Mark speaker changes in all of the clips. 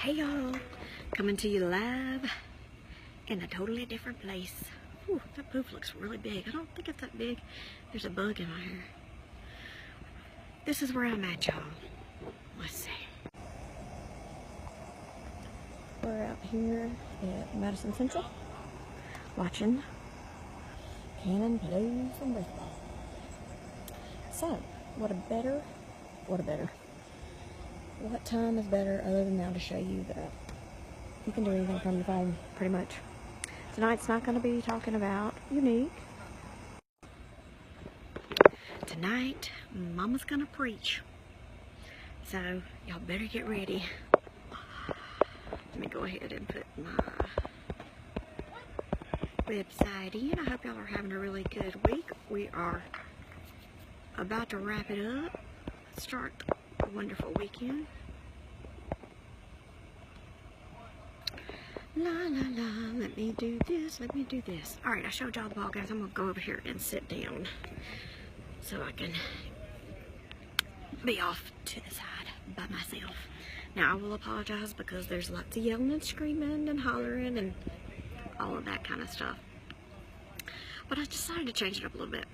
Speaker 1: Hey y'all, coming to you live in a totally different place. Ooh, that booth looks really big. I don't think it's that big. There's a bug in my hair. This is where I'm at, y'all. Let's see. We're out here at Madison Central watching Cannon play some baseball. So, what time is better other than now to show you that you can do anything from your phone, pretty much. Tonight's not going to be talking about unique. Tonight, Mama's going to preach. So, y'all better get ready. Let me go ahead and put my website in. I hope y'all are having a really good week. We are about to wrap it up. Start a wonderful weekend. La la la, let me do this. Alright, I showed y'all the ball guys. I'm going to go over here and sit down so I can be off to the side by myself. Now, I will apologize because there's lots of yelling and screaming and hollering and all of that kind of stuff. But I decided to change it up a little bit.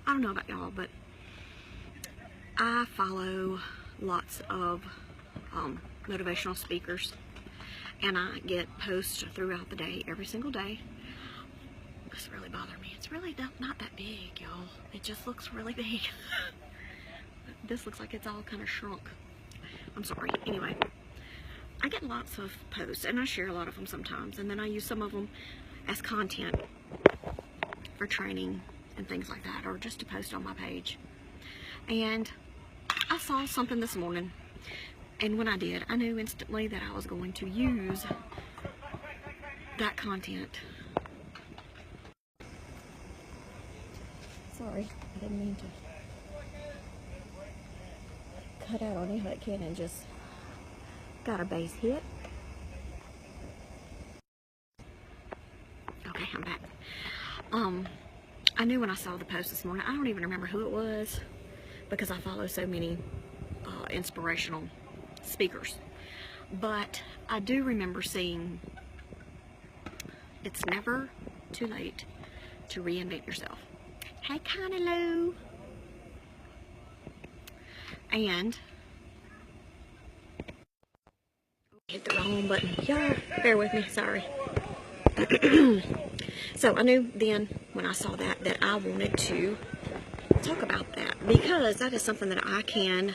Speaker 1: I don't know about y'all, but I follow lots of motivational speakers, and I get posts throughout the day, every single day. This really bothered me. It's really not that big, y'all. It just looks really big. This looks like it's all kind of shrunk. I'm sorry. Anyway, I get lots of posts, and I share a lot of them sometimes, and then I use some of them as content for training and things like that, or just to post on my page. And I saw something this morning, and when I did, I knew instantly that I was going to use that content. Sorry, I didn't mean to cut out on you. That cannon just got a base hit. Okay, I'm back. I knew when I saw the post this morning, I don't even remember who it was because I follow so many inspirational speakers. But I do remember seeing it's never too late to reinvent yourself. Hey, Connie Lou. And hit the wrong button. Y'all, bear with me, sorry. So I knew then when I saw that I wanted to talk about that, because that is something that I can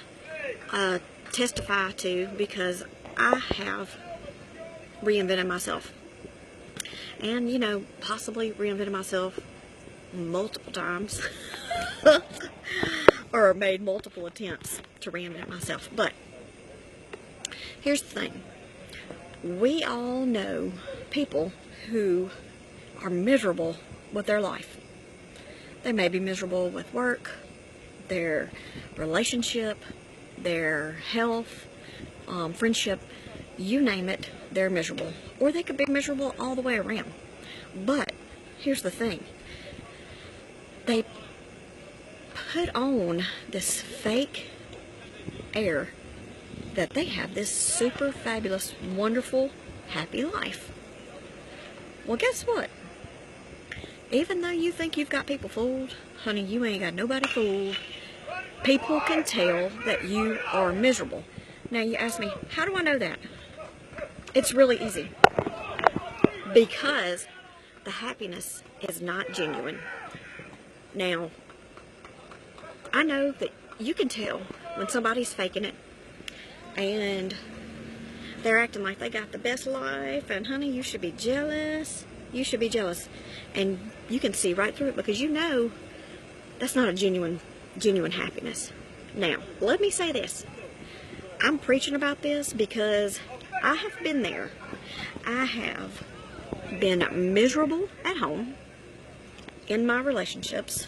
Speaker 1: testify to, because I have reinvented myself. And, you know, possibly reinvented myself multiple times. Or made multiple attempts to reinvent myself. But here's the thing. We all know people who are miserable with their life. They may be miserable with work, their relationship, their health, friendship, you name it, they're miserable. Or they could be miserable all the way around. But here's the thing. They put on this fake air that they have this super fabulous, wonderful, happy life. Well, guess what? Even though you think you've got people fooled, honey, you ain't got nobody fooled. People can tell that you are miserable. Now, you ask me, how do I know that? It's really easy. Because the happiness is not genuine. Now, I know that you can tell when somebody's faking it and they're acting like they got the best life, and honey, you should be jealous. You should be jealous. And you can see right through it, because you know that's not a genuine happiness. Now, let me say this. I'm preaching about this because I have been there. I have been miserable at home, in my relationships.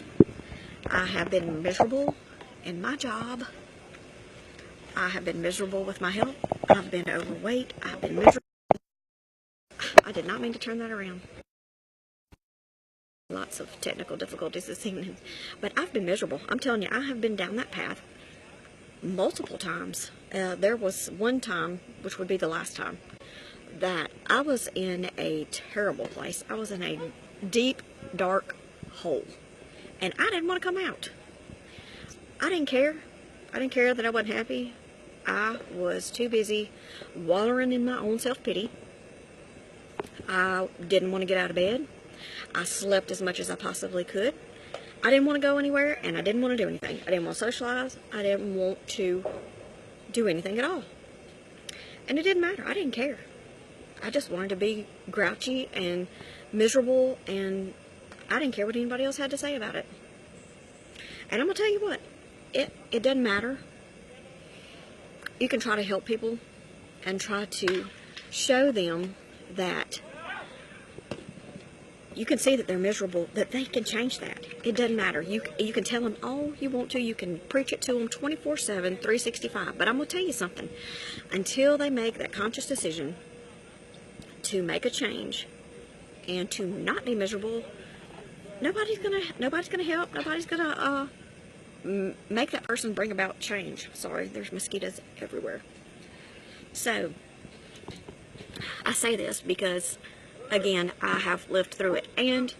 Speaker 1: I have been miserable in my job. I have been miserable with my health. I've been overweight. I've been miserable. I did not mean to turn that around. Lots of technical difficulties this evening. But I've been miserable. I'm telling you, I have been down that path multiple times. There was one time, which would be the last time, that I was in a terrible place. I was in a deep, dark hole. And I didn't want to come out. I didn't care. I didn't care that I wasn't happy. I was too busy wallowing in my own self-pity. I didn't want to get out of bed. I slept as much as I possibly could. I didn't want to go anywhere, and I didn't want to do anything. I didn't want to socialize. I didn't want to do anything at all. And it didn't matter. I didn't care. I just wanted to be grouchy and miserable, and I didn't care what anybody else had to say about it. And I'm going to tell you what, it doesn't matter. You can try to help people and try to show them that you can see that they're miserable, that they can change that. It doesn't matter. You can tell them all you want to. You can preach it to them 24/7, 365. But I'm going to tell you something. Until they make that conscious decision to make a change and to not be miserable, nobody's gonna help. Nobody's gonna make that person bring about change. Sorry, there's mosquitoes everywhere. So I say this because, again, I have lived through it. And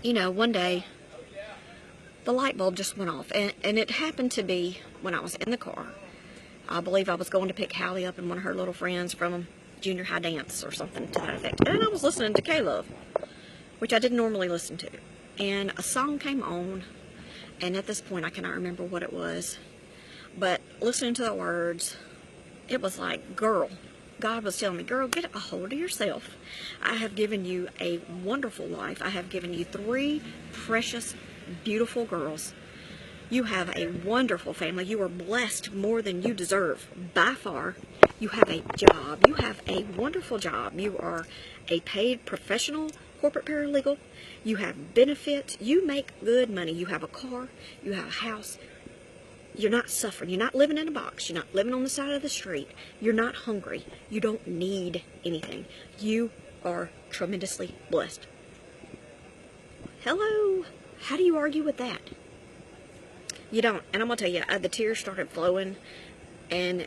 Speaker 1: you know, one day the light bulb just went off, and it happened to be when I was in the car. I believe I was going to pick Hallie up and one of her little friends from junior high dance or something to that effect. And I was listening to K-Love, which I didn't normally listen to. And a song came on, and at this point I cannot remember what it was. But listening to the words, it was like, girl, God was telling me, girl, get a hold of yourself. I have given you a wonderful life. I have given you 3 precious, beautiful girls. You have a wonderful family. You are blessed more than you deserve, by far. You have a job. You have a wonderful job. You are a paid professional corporate paralegal. You have benefits. You make good money. You have a car. You have a house. You're not suffering. You're not living in a box. You're not living on the side of the street. You're not hungry. You don't need anything. You are tremendously blessed. Hello? How do you argue with that? You don't. And I'm going to tell you, the tears started flowing, and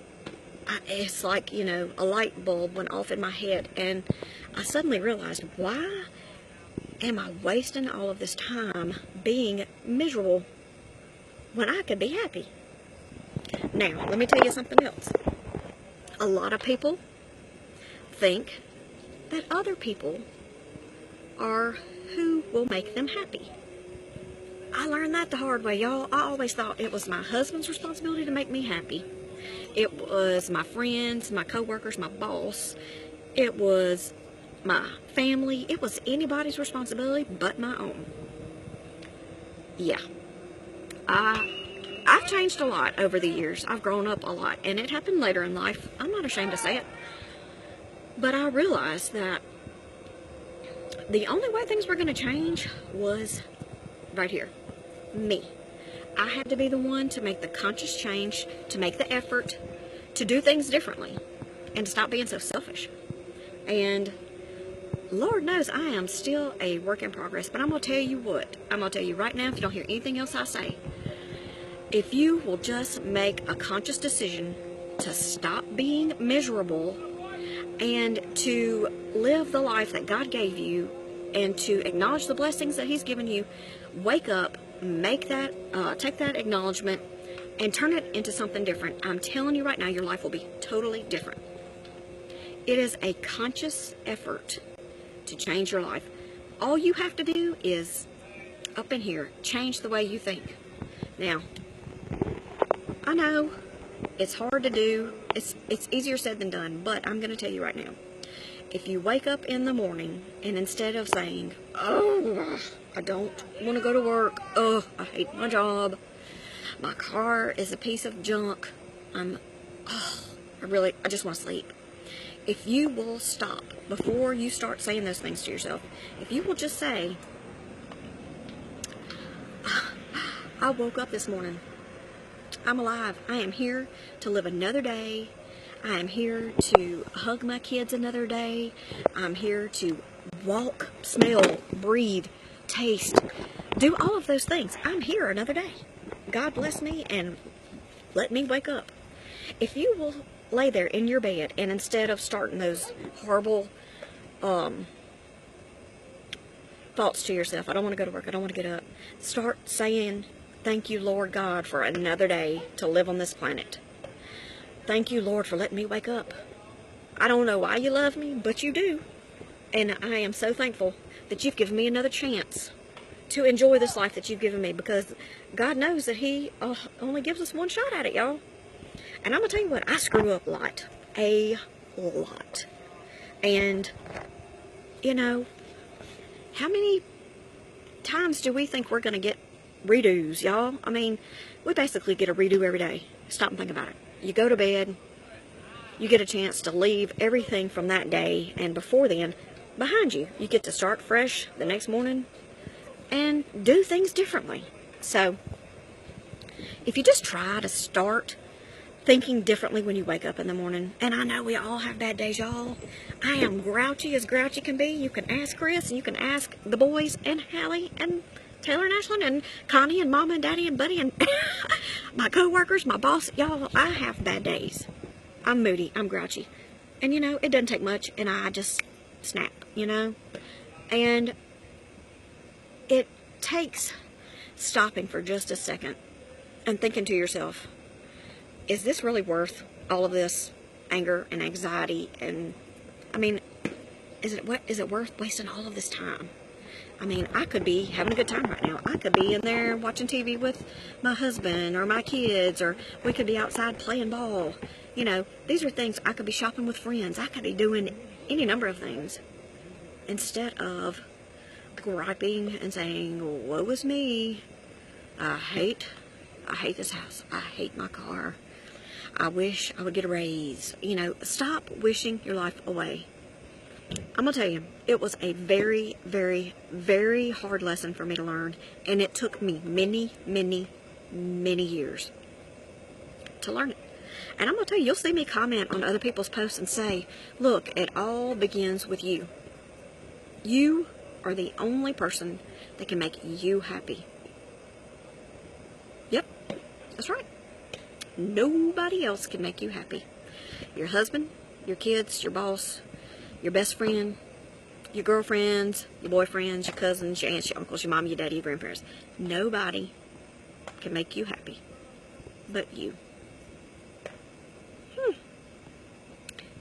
Speaker 1: it's like, you know, a light bulb went off in my head, and I suddenly realized, why am I wasting all of this time being miserable when I could be happy? Now, let me tell you something else. A lot of people think that other people are who will make them happy. I learned that the hard way, y'all. I always thought it was my husband's responsibility to make me happy. It was my friends, my coworkers, my boss. It was my family. It was anybody's responsibility but my own. Yeah. I've changed a lot over the years. I've grown up a lot, and it happened later in life. I'm not ashamed to say it. But I realized that the only way things were going to change was right here. Me. I had to be the one to make the conscious change, to make the effort, to do things differently, and to stop being so selfish. And Lord knows I am still a work in progress, but I'm going to tell you what. I'm going to tell you right now, if you don't hear anything else I say, if you will just make a conscious decision to stop being miserable and to live the life that God gave you and to acknowledge the blessings that He's given you, wake up, make that, take that acknowledgement and turn it into something different. I'm telling you right now, your life will be totally different. It is a conscious effort to change your life. All you have to do is, up in here, change the way you think. Now, I know it's hard to do. It's easier said than done, but I'm going to tell you right now. If you wake up in the morning and instead of saying, oh, I don't want to go to work, oh, I hate my job, my car is a piece of junk, I just want to sleep. If you will stop before you start saying those things to yourself, if you will just say, I woke up this morning, I'm alive, I am here to live another day, I am here to hug my kids another day, I'm here to walk, smell, breathe, taste, do all of those things. I'm here another day. God bless me and let me wake up. If you will lay there in your bed, and instead of starting those horrible thoughts to yourself, I don't want to go to work, I don't want to get up, start saying, thank you, Lord God, for another day to live on this planet. Thank you, Lord, for letting me wake up. I don't know why you love me, but you do. And I am so thankful that you've given me another chance to enjoy this life that you've given me, because God knows that He only gives us one shot at it, y'all. And I'm going to tell you what, I screw up a lot. A lot. And, you know, how many times do we think we're going to get redos, y'all? I mean, we basically get a redo every day. Stop and think about it. You go to bed, you get a chance to leave everything from that day and before then behind you. You get to start fresh the next morning and do things differently. So, if you just try to start thinking differently when you wake up in the morning, and I know we all have bad days, y'all. I am grouchy as grouchy can be. You can ask Chris, and you can ask the boys, and Hallie, and Taylor and Ashlyn, and Connie, and Mama, and Daddy, and Buddy, and my co-workers, my boss. Y'all, I have bad days. I'm moody. I'm grouchy. And, you know, it doesn't take much, and I just snap, you know. And it takes stopping for just a second and thinking to yourself, is this really worth all of this anger and anxiety? And, I mean, is it worth wasting all of this time? I mean, I could be having a good time right now. I could be in there watching TV with my husband or my kids, or we could be outside playing ball. You know, these are things. I could be shopping with friends. I could be doing any number of things instead of griping and saying, woe is me. I hate this house. I hate my car. I wish I would get a raise. You know, stop wishing your life away. I'm going to tell you, it was a very, very, very hard lesson for me to learn. And it took me many, many, many years to learn it. And I'm going to tell you, you'll see me comment on other people's posts and say, look, it all begins with you. You are the only person that can make you happy. Yep, that's right. Nobody else can make you happy. Your husband, your kids, your boss, your best friend, your girlfriends, your boyfriends, your cousins, your aunts, your uncles, your mom, your daddy, your grandparents. Nobody can make you happy but you.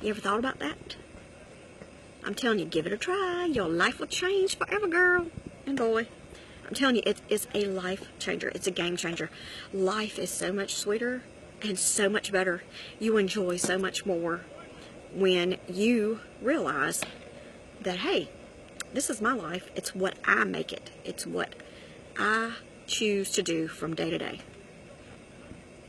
Speaker 1: You ever thought about that? I'm telling you, give it a try. Your life will change forever, girl and boy. I'm telling you, it is a life changer. It's a game changer. Life is so much sweeter and so much better. You enjoy so much more when you realize that, hey, this is my life. It's what I make it. It's what I choose to do from day to day.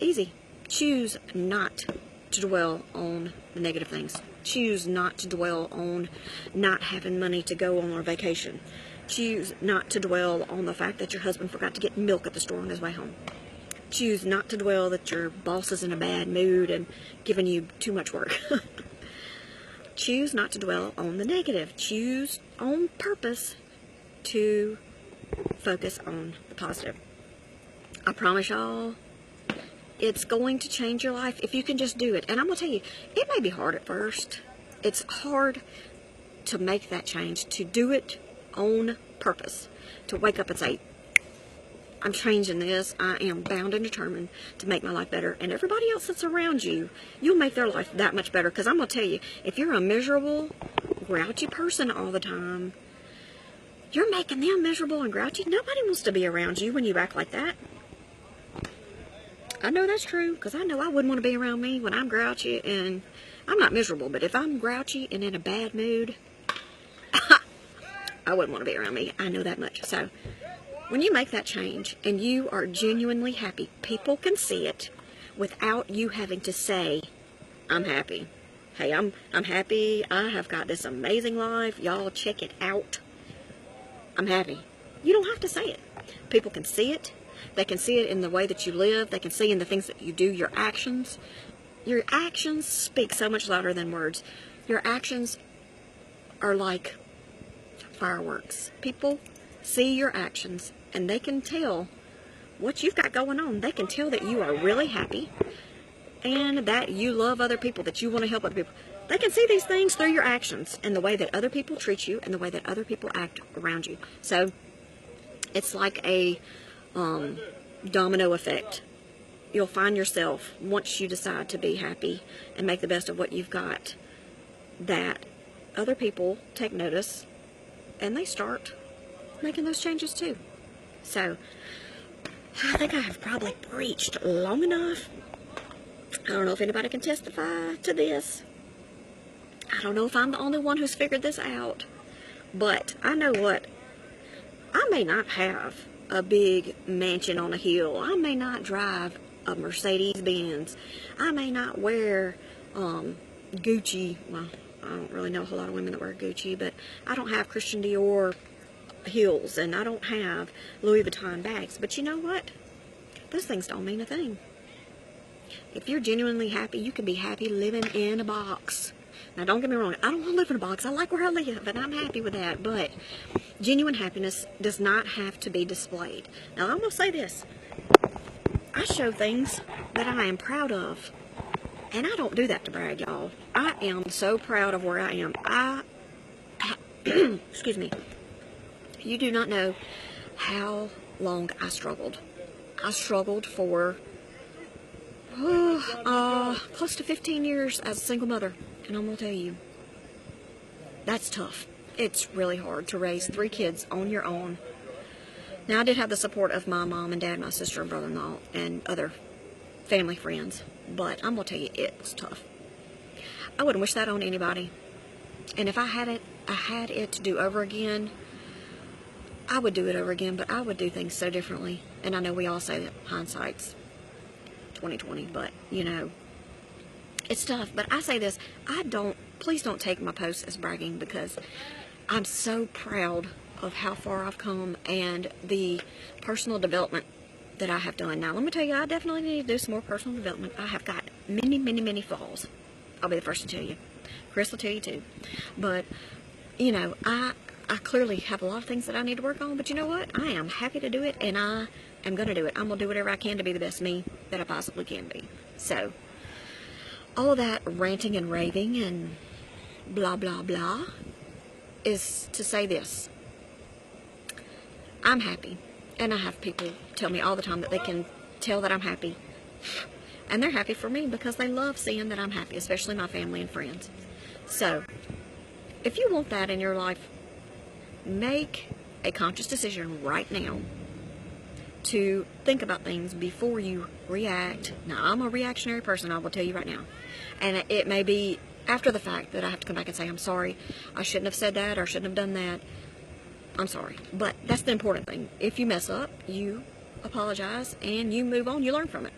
Speaker 1: Easy. Choose not to dwell on the negative things. Choose not to dwell on not having money to go on our vacation. Choose not to dwell on the fact that your husband forgot to get milk at the store on his way home. Choose not to dwell that your boss is in a bad mood and giving you too much work. Choose not to dwell on the negative. Choose on purpose to focus on the positive. I promise y'all, it's going to change your life if you can just do it. And I'm going to tell you, it may be hard at first. It's hard to make that change, to do it on purpose, to wake up and say, I'm changing this. I am bound and determined to make my life better. And everybody else that's around you, you'll make their life that much better. Because I'm going to tell you, if you're a miserable, grouchy person all the time, you're making them miserable and grouchy. Nobody wants to be around you when you act like that. I know that's true, because I know I wouldn't want to be around me when I'm grouchy, and I'm not miserable, but if I'm grouchy and in a bad mood, I wouldn't want to be around me. I know that much. So, when you make that change, and you are genuinely happy, people can see it without you having to say, I'm happy. Hey, I'm happy. I have got this amazing life. Y'all check it out. I'm happy. You don't have to say it. People can see it. They can see it in the way that you live. They can see in the things that you do, your actions. Your actions speak so much louder than words. Your actions are like fireworks. People see your actions, and they can tell what you've got going on. They can tell that you are really happy. and that you love other people, that you want to help other people. They can see these things through your actions and the way that other people treat you and the way that other people act around you. So it's like a domino effect. You'll find yourself, once you decide to be happy and make the best of what you've got, that other people take notice and they start making those changes too. So I think I have probably preached long enough. I don't know if anybody can testify to this. I don't know if I'm the only one who's figured this out. But I know what. I may not have a big mansion on a hill. I may not drive a Mercedes-Benz. I may not wear Gucci. Well, I don't really know a whole lot of women that wear Gucci, but I don't have Christian Dior heels, and I don't have Louis Vuitton bags. But you know what? Those things don't mean a thing. If you're genuinely happy, you can be happy living in a box. Now, don't get me wrong. I don't want to live in a box. I like where I live, and I'm happy with that. But genuine happiness does not have to be displayed. Now, I'm going to say this. I show things that I am proud of. And I don't do that to brag, y'all. I am so proud of where I am. Excuse me. You do not know how long I struggled. I struggled for close to 15 years as a single mother. And I'm going to tell you, that's tough. It's really hard to raise 3 kids on your own. Now, I did have the support of my mom and dad, my sister and brother-in-law, and other family friends. But I'm going to tell you, it was tough. I wouldn't wish that on anybody. And if I had it to do over again, I would do it over again, but I would do things so differently. And I know we all say that hindsight's 20/20, but you know, it's tough. But I say this, please don't take my posts as bragging, because I'm so proud of how far I've come and the personal development that I have done. Now, let me tell you, I definitely need to do some more personal development. I have got many, many, many flaws. I'll be the first to tell you. Chris will tell you too. But, you know, I clearly have a lot of things that I need to work on, but you know what? I am happy to do it, and I am going to do it. I'm going to do whatever I can to be the best me that I possibly can be. So, all of that ranting and raving and blah, blah, blah is to say this. I'm happy, and I have people tell me all the time that they can tell that I'm happy. And they're happy for me because they love seeing that I'm happy, especially my family and friends. So, if you want that in your life, make a conscious decision right now to think about things before you react. Now, I'm a reactionary person, I will tell you right now. And it may be after the fact that I have to come back and say, I'm sorry, I shouldn't have said that or shouldn't have done that. I'm sorry. But that's the important thing. If you mess up, you apologize and you move on, you learn from it.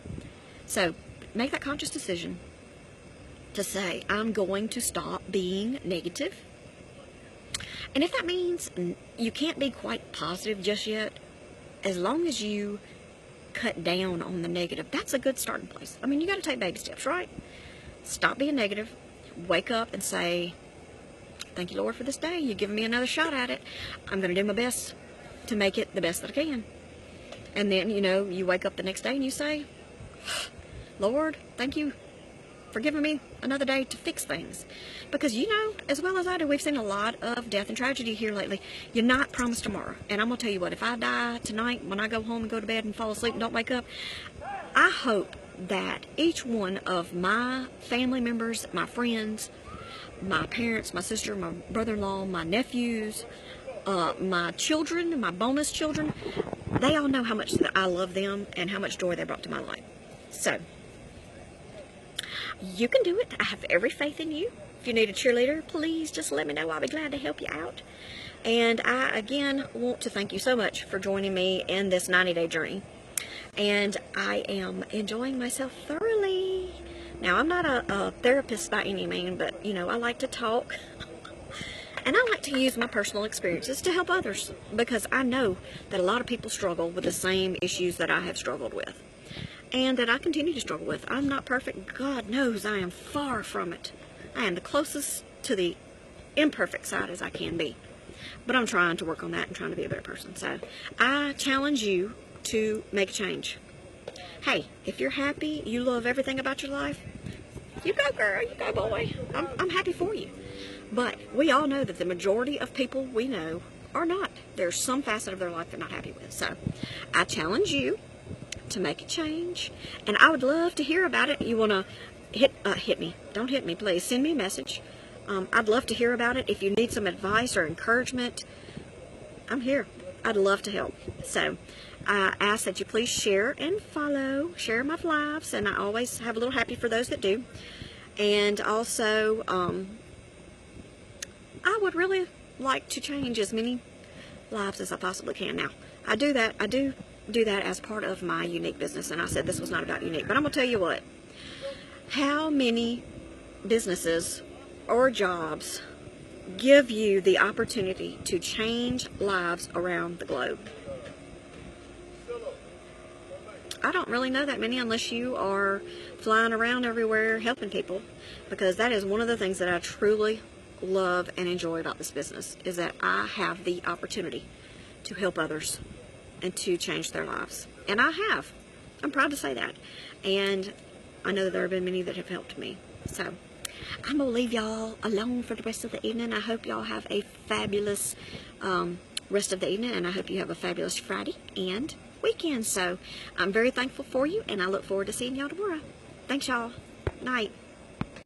Speaker 1: So, make that conscious decision to say, I'm going to stop being negative. And if that means you can't be quite positive just yet, as long as you cut down on the negative, that's a good starting place. I mean, you got to take baby steps, right? Stop being negative. Wake up and say, thank you, Lord, for this day. You've given me another shot at it. I'm going to do my best to make it the best that I can. And then, you know, you wake up the next day and you say, Lord, thank you for giving me another day to fix things. Because you know, as well as I do, we've seen a lot of death and tragedy here lately. You're not promised tomorrow. And I'm going to tell you what, if I die tonight, when I go home and go to bed and fall asleep and don't wake up, I hope that each one of my family members, my friends, my parents, my sister, my brother-in-law, my nephews, my children, my bonus children, they all know how much that I love them and how much joy they brought to my life. So, you can do it. I have every faith in you. If you need a cheerleader, please just let me know. I'll be glad to help you out. And I, again, want to thank you so much for joining me in this 90-day journey. And I am enjoying myself thoroughly. Now, I'm not a therapist by any means, but, you know, I like to talk. And I like to use my personal experiences to help others, because I know that a lot of people struggle with the same issues that I have struggled with. And that I continue to struggle with. I'm not perfect. God knows I am far from it. I am the closest to the imperfect side as I can be. But I'm trying to work on that and trying to be a better person. So I challenge you to make a change. Hey, if you're happy, you love everything about your life, you go, girl, you go, boy. I'm happy for you. But we all know that the majority of people we know are not. There's some facet of their life they're not happy with. So I challenge you to make a change, and I would love to hear about it. You want to hit me. Don't hit me, please. Send me a message. I'd love to hear about it. If you need some advice or encouragement, I'm here. I'd love to help. So I ask that you please share and follow, share my lives, and I always have a little happy for those that do. And also, I would really like to change as many lives as I possibly can. Now, I do that as part of my unique business, and I said this was not about unique, but I'm going to tell you what. How many businesses or jobs give you the opportunity to change lives around the globe? I don't really know that many unless you are flying around everywhere helping people, because that is one of the things that I truly love and enjoy about this business, is that I have the opportunity to help others and to change their lives. And I have. I'm proud to say that. And I know that there have been many that have helped me. So I'm going to leave y'all alone for the rest of the evening. I hope y'all have a fabulous rest of the evening, and I hope you have a fabulous Friday and weekend. So I'm very thankful for you, and I look forward to seeing y'all tomorrow. Thanks, y'all. Night.